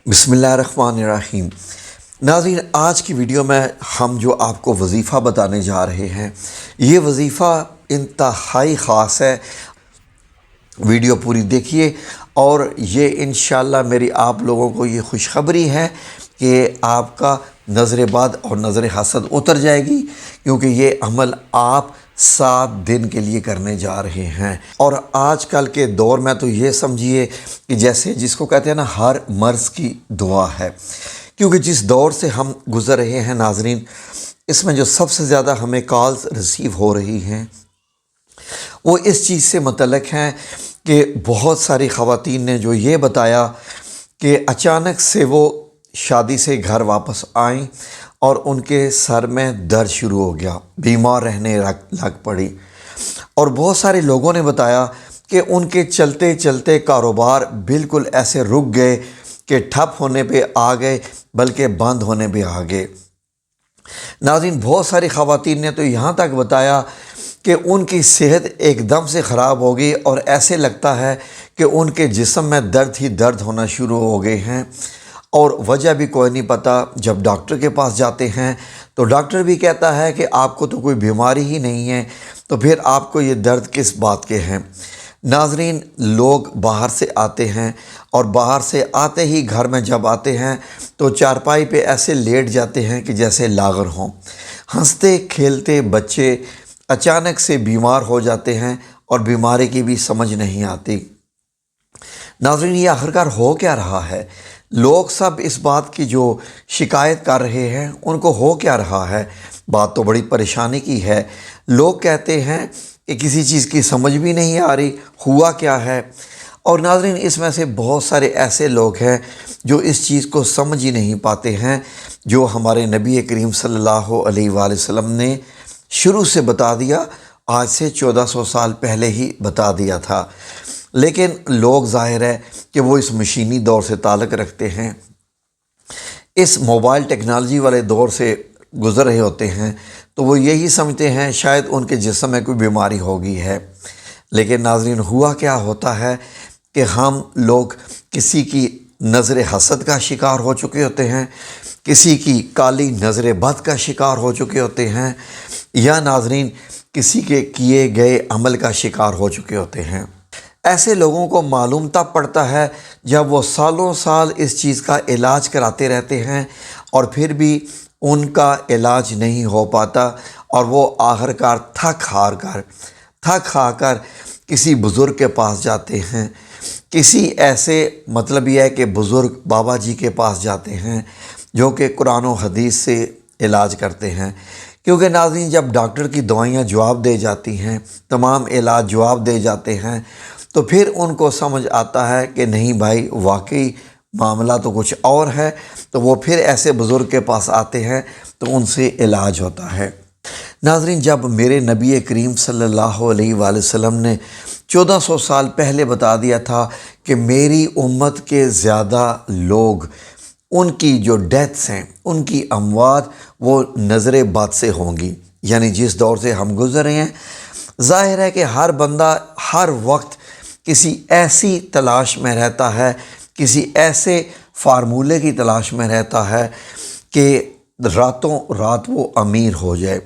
बिस्मिल्लाहिर्रहमानिर्रहीम। नाज़रीन, आज की वीडियो में हम जो आपको वज़ीफ़ा बताने जा रहे हैं, ये वज़ीफ़ा इंतहाई ख़ास है। वीडियो पूरी देखिए और ये इंशाअल्लाह मेरी आप लोगों को ये खुशखबरी है कि आपका नज़र बद और नज़र हसद उतर जाएगी, क्योंकि ये अमल आप 7 दिन के लिए करने जा रहे हैं। और आजकल के दौर में तो ये समझिए कि जैसे जिसको कहते हैं ना, हर मर्ज़ की दुआ है, क्योंकि जिस दौर से हम गुज़र रहे हैं नाज़रीन, इसमें जो सबसे ज़्यादा हमें कॉल्स रिसीव हो रही हैं वो इस चीज़ से मुतल्लिक़ हैं कि बहुत सारी ख़वातीन ने जो ये बताया कि अचानक से वो शादी से घर वापस आईं और उनके सर में दर्द शुरू हो गया, बीमार रहने लग पड़ी। और बहुत सारे लोगों ने बताया कि उनके चलते चलते कारोबार बिल्कुल ऐसे रुक गए कि ठप होने पे आ गए, बल्कि बंद होने पे आ गए। नाज़रीन, बहुत सारी ख़वातीन ने तो यहाँ तक बताया कि उनकी सेहत एकदम से ख़राब हो गई और ऐसे लगता है कि उनके जिस्म में दर्द ही दर्द होना शुरू हो गए हैं और वजह भी कोई नहीं पता। जब डॉक्टर के पास जाते हैं तो डॉक्टर भी कहता है कि आपको तो कोई बीमारी ही नहीं है, तो फिर आपको ये दर्द किस बात के हैं। नाज़रीन, लोग बाहर से आते हैं और बाहर से आते ही घर में जब आते हैं तो चारपाई पे ऐसे लेट जाते हैं कि जैसे लागर हों। हंसते खेलते बच्चे अचानक से बीमार हो जाते हैं और बीमारी की भी समझ नहीं आती। नाज़रीन, ये आखिरकार हो क्या रहा है? लोग सब इस बात की जो शिकायत कर रहे हैं, उनको हो क्या रहा है? बात तो बड़ी परेशानी की है। लोग कहते हैं कि किसी चीज़ की समझ भी नहीं आ रही, हुआ क्या है। और नाज़रीन, इसमें से बहुत सारे ऐसे लोग हैं जो इस चीज़ को समझ ही नहीं पाते हैं, जो हमारे नबी करीम सल्लल्लाहु अलैहि वसल्लम ने शुरू से बता दिया, आज से 1400 साल पहले ही बता दिया था। लेकिन लोग ज़ाहिर है कि वो इस मशीनी दौर से ताल्लुक़ रखते हैं, इस मोबाइल टेक्नोलॉजी वाले दौर से गुज़र रहे होते हैं, तो वो यही समझते हैं शायद उनके जिस्म में कोई बीमारी हो गई है। लेकिन नाज़रीन, हुआ क्या होता है कि हम लोग किसी की नज़र हसद का शिकार हो चुके होते हैं, किसी की काली नज़र बद का शिकार हो चुके होते हैं, या नाज़रीन किसी के किए गए अमल का शिकार हो चुके होते हैं। ऐसे लोगों को मालूम तब पड़ता है जब वो सालों साल इस चीज़ का इलाज कराते रहते हैं और फिर भी उनका इलाज नहीं हो पाता और वो आखिरकार थक हार कर किसी बुज़ुर्ग के पास जाते हैं। किसी ऐसे मतलब यह है कि बुज़ुर्ग बाबा जी के पास जाते हैं जो कि कुरान और हदीस से इलाज करते हैं। क्योंकि नाज़रीन, जब डॉक्टर की दवाइयाँ जवाब दे जाती हैं, तमाम इलाज जवाब दे जाते हैं, तो फिर उनको समझ आता है कि नहीं भाई, वाकई मामला तो कुछ और है। तो वो फिर ऐसे बुज़ुर्ग के पास आते हैं तो उनसे इलाज होता है। नाज़रीन, जब मेरे नबी करीम सल्लल्लाहु अलैहि वसल्लम ने 1400 साल पहले बता दिया था कि मेरी उम्मत के ज़्यादा लोग, उनकी जो डेथ्स हैं, उनकी अमवात वो नज़र बद से होंगी, यानी जिस दौर से हम गुज़र रहे हैं, ज़ाहिर है कि हर बंदा हर वक्त किसी ऐसी तलाश में रहता है, किसी ऐसे फार्मूले की तलाश में रहता है कि रातों रात वो अमीर हो जाए,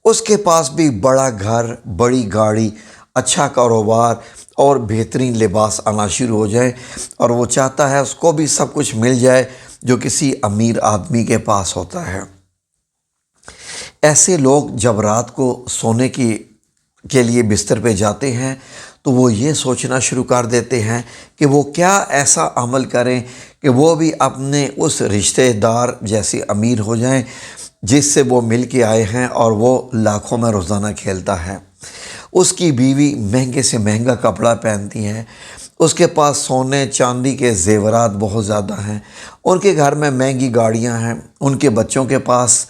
उसके पास भी बड़ा घर, बड़ी गाड़ी, अच्छा कारोबार और बेहतरीन लिबास आना शुरू हो जाए, और वो चाहता है उसको भी सब कुछ मिल जाए जो किसी अमीर आदमी के पास होता है। ऐसे लोग जब रात को सोने के लिए बिस्तर पे जाते हैं तो वो ये सोचना शुरू कर देते हैं कि वो क्या ऐसा अमल करें कि वो भी अपने उस रिश्तेदार जैसे अमीर हो जाएं जिससे वो मिल के आए हैं और वो लाखों में रोज़ाना खेलता है। उसकी बीवी महंगे से महंगा कपड़ा पहनती है, उसके पास सोने चांदी के ज़ेवरात बहुत ज़्यादा हैं, उनके घर में महंगी गाड़ियां हैं, उनके बच्चों के पास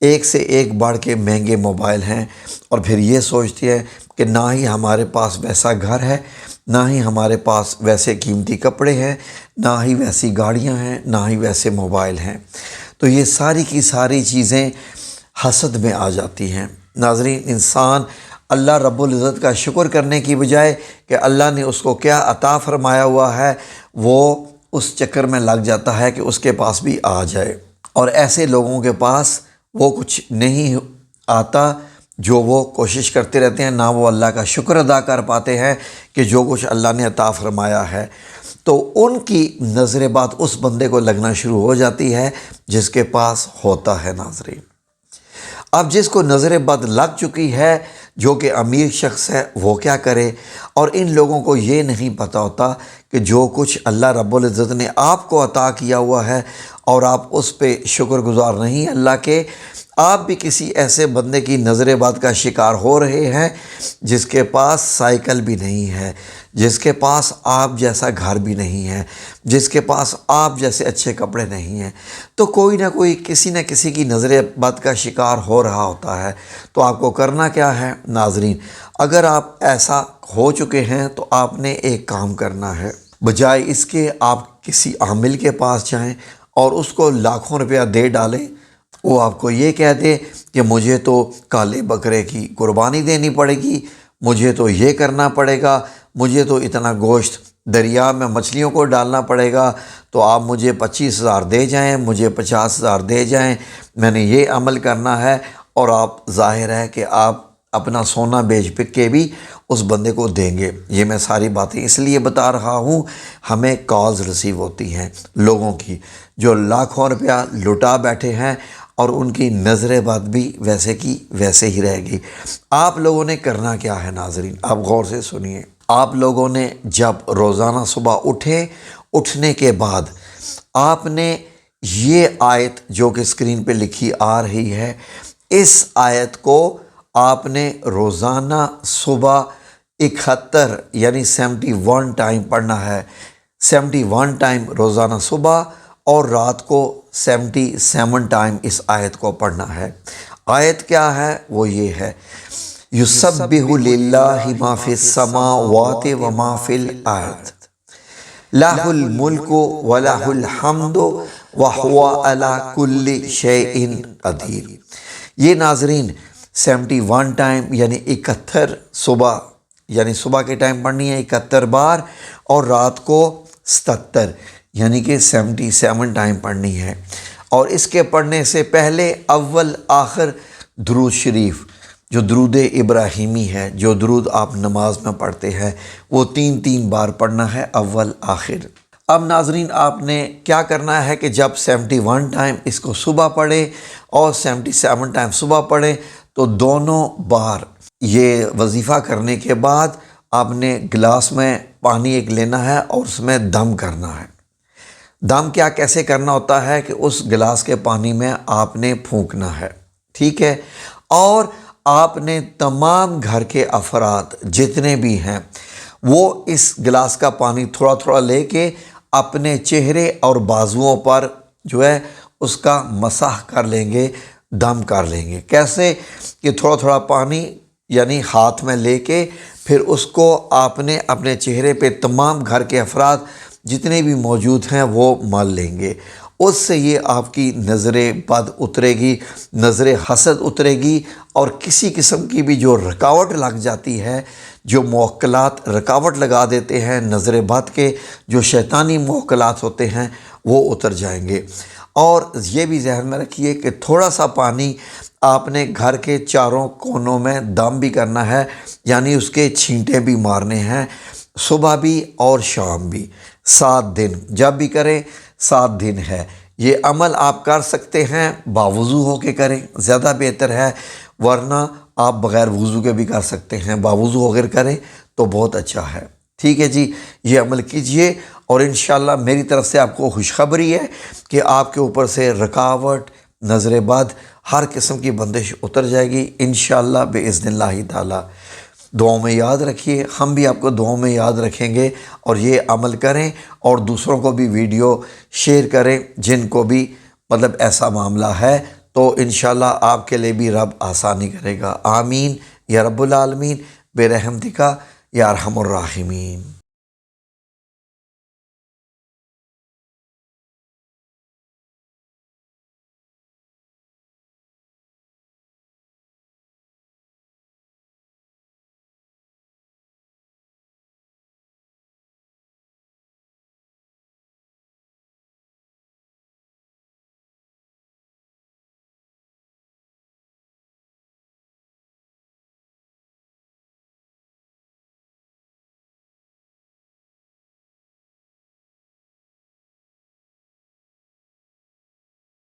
एक से एक बढ़ के महंगे मोबाइल हैं, और फिर ये सोचती है कि ना ही हमारे पास वैसा घर है, ना ही हमारे पास वैसे कीमती कपड़े हैं, ना ही वैसी गाड़ियां हैं, ना ही वैसे मोबाइल हैं। तो ये सारी की सारी चीज़ें हसद में आ जाती हैं। नाज़रीन, इंसान अल्लाह रब्बुल इज़्ज़त का शुक्र करने की बजाय कि अल्लाह ने उसको क्या अता फ़रमाया हुआ है, वो اس چکر میں لگ جاتا ہے کہ اس کے پاس بھی آ جائے، اور ایسے لوگوں کے پاس وہ کچھ نہیں آتا جو وہ کوشش کرتے رہتے ہیں، نہ وہ اللہ کا شکر ادا کر پاتے ہیں کہ جو کچھ اللہ نے عطا فرمایا ہے، تو ان کی نظر بد اس بندے کو لگنا شروع ہو جاتی ہے جس کے پاس ہوتا ہے۔ ناظرین، اب جس کو نظر بد لگ چکی ہے، جو کہ امیر شخص ہے، وہ کیا کرے؟ اور ان لوگوں کو یہ نہیں پتہ ہوتا کہ جو کچھ اللہ رب العزت نے آپ کو عطا کیا ہوا ہے اور آپ اس پہ شکر گزار نہیں اللہ کے، آپ بھی کسی ایسے بندے کی نظر بد کا شکار ہو رہے ہیں جس کے پاس سائیکل بھی نہیں ہے، جس کے پاس آپ جیسا گھر بھی نہیں ہے، جس کے پاس آپ جیسے اچھے کپڑے نہیں ہیں، تو کوئی نہ کوئی کسی نہ کسی کی نظر بد کا شکار ہو رہا ہوتا ہے۔ تو آپ کو کرنا کیا ہے ناظرین؟ اگر آپ ایسا ہو چکے ہیں تو آپ نے ایک کام کرنا ہے، بجائے اس کے آپ کسی عامل کے پاس جائیں اور اس کو لاکھوں روپیہ دے ڈالیں، وہ آپ کو یہ کہہ دے کہ مجھے تو کالے بکرے کی قربانی دینی پڑے گی، مجھے تو یہ کرنا پڑے گا، مجھے تو اتنا گوشت دریا میں مچھلیوں کو ڈالنا پڑے گا، تو آپ مجھے 25,000 دے جائیں، مجھے 50,000 دے جائیں، میں نے یہ عمل کرنا ہے، اور آپ ظاہر ہے کہ آپ اپنا سونا بیچ بک کے بھی اس بندے کو دیں گے۔ یہ میں ساری باتیں اس لیے بتا رہا ہوں، ہمیں کالز ریسیو ہوتی ہیں لوگوں کی جو لاکھوں روپیہ لٹا بیٹھے ہیں، اور ان کی نظر بد بھی ویسے کی ویسے ہی رہے گی۔ آپ لوگوں نے کرنا کیا ہے ناظرین؟ آپ غور سے سنیے۔ آپ لوگوں نے جب روزانہ صبح اٹھنے کے بعد آپ نے یہ آیت جو کہ اسکرین پہ لکھی آ رہی ہے، اس آیت کو آپ نے روزانہ صبح 71 یعنی 71 ٹائم پڑھنا ہے۔ 71 ٹائم روزانہ صبح، اور رات کو 77 ٹائم اس آیت کو پڑھنا ہے۔ آیت کیا ہے؟ وہ یہ ہے، یسبح للہ ما فی السماوات و ما فی الارض لہ الملک و لہ الحمد وہو علی کل شیء قدیر۔ یہ ناظرین 71 ٹائم یعنی 71 صبح، یعنی صبح کے ٹائم پڑھنی ہے 71 بار، اور رات کو 77 یعنی کہ 77 ٹائم پڑھنی ہے۔ اور اس کے پڑھنے سے پہلے اول آخر درود شریف، جو درود ابراہیمی ہے، جو درود آپ نماز میں پڑھتے ہیں، وہ 3 بار پڑھنا ہے اول آخر۔ اب ناظرین، آپ نے کیا کرنا ہے کہ جب 71 ٹائم اس کو صبح پڑھے اور 77 ٹائم صبح پڑھے، تو دونوں بار یہ وظیفہ کرنے کے بعد آپ نے گلاس میں پانی ایک لینا ہے اور اس میں دم کرنا ہے۔ دم کیا کیسے کرنا ہوتا ہے کہ اس گلاس کے پانی میں آپ نے پھونکنا ہے، ٹھیک ہے؟ اور آپ نے تمام گھر کے افراد جتنے بھی ہیں، وہ اس گلاس کا پانی تھوڑا تھوڑا لے کے اپنے چہرے اور بازوؤں پر جو ہے اس کا مسح کر لیں گے، دم کر لیں گے۔ کیسے؟ کہ تھوڑا تھوڑا پانی یعنی ہاتھ میں لے کے پھر اس کو آپ نے اپنے چہرے پہ تمام گھر کے افراد جتنے بھی موجود ہیں وہ مل لیں گے۔ اس سے یہ آپ کی نظر بد اترے گی، نظر حسد اترے گی، اور کسی قسم کی بھی جو رکاوٹ لگ جاتی ہے، جو موکلات رکاوٹ لگا دیتے ہیں نظر بد کے، جو شیطانی موکلات ہوتے ہیں، وہ اتر جائیں گے۔ اور یہ بھی ذہن میں رکھیے کہ تھوڑا سا پانی آپ نے گھر کے چاروں کونوں میں دم بھی کرنا ہے، یعنی اس کے چھینٹے بھی مارنے ہیں، صبح بھی اور شام بھی، 7 دن جب بھی کریں 7 دن ہے۔ یہ عمل آپ کر سکتے ہیں باوضو ہو کے کریں، زیادہ بہتر ہے، ورنہ آپ بغیر وضو کے بھی کر سکتے ہیں، باوضو ہو کر کریں تو بہت اچھا ہے، ٹھیک ہے جی؟ یہ عمل کیجئے، اور انشاءاللہ میری طرف سے آپ کو خوشخبری ہے کہ آپ کے اوپر سے رکاوٹ، نظر بد، ہر قسم کی بندش اتر جائے گی انشاءاللہ بإذن اللہ تعالی۔ دعاؤں میں یاد رکھیے، ہم بھی آپ کو دعاؤں میں یاد رکھیں گے، اور یہ عمل کریں اور دوسروں کو بھی ویڈیو شیئر کریں جن کو بھی مطلب ایسا معاملہ ہے، تو انشاءاللہ آپ کے لیے بھی رب آسانی کرے گا۔ آمین یا رب العالمین برحمتک یا ارحم الراحمین۔